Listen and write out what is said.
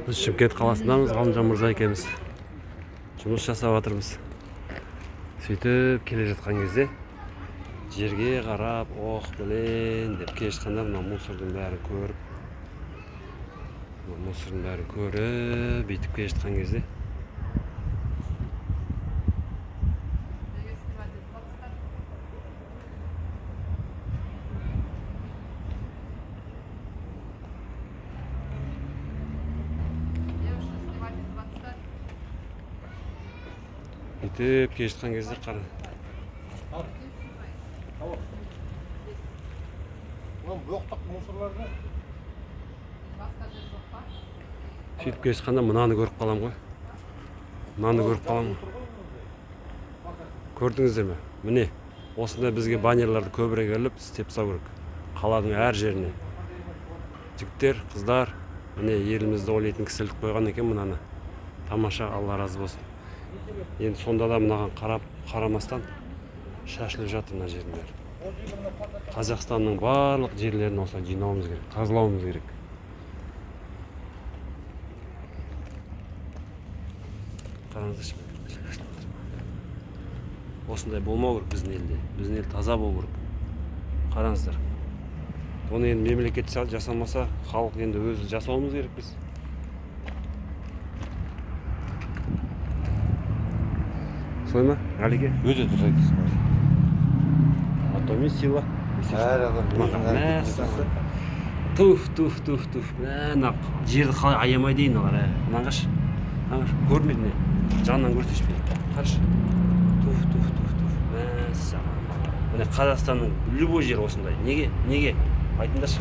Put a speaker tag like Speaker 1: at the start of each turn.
Speaker 1: Біз Шымкент қаласындамыз, Ғалымжан мырза екеуміз. Жұмыс жасап жатырмыз. Сөйтіп келе жатқан кезде жерге қарап, ох, білен деп келе жатқанда мына мусордың бәрін көріп, бүйтіп келе жатқан кезде қара. Сөйтіп келе жатқанда мынаны көріп қалам ғой. Көрдіңіздер ме? Міне, осындай бізге баннерларды көбірек іліп істеп тастау керек. Қаланың әр жеріне. Жігіттер, қыздар, міне елімізді ойлайтын кісілік қойған екен мынаны. Тамаша, Алла разы болсын. Енді сонда да мынаған қарамастан шашылып жатыр мына жердің бәрі. Қазақстанның барлық жерлерін осылай жинауымыз керек, тазалауымыз керек. Қараңыздаршы. Осындай болмау керек біздің елде. Біздің ел таза болу керек. Қараңыздар. Оны енді мемлекет жасамаса, халық енді өзі жасауымыз керек біз. Солай ма, Ғалике?
Speaker 2: Өте дұрыс айтасың.
Speaker 1: Атоми сила.
Speaker 2: Әр адам өзінің әрекеті.
Speaker 1: Туф. Мына жерді қалай аямай дейін олар. Мынанғаш. Көрмейді не? Жанынан көрсешпей. Қаршы. Туф. Міне Қазақстанның любой жер осындай. Неге? Айтыңдаршы.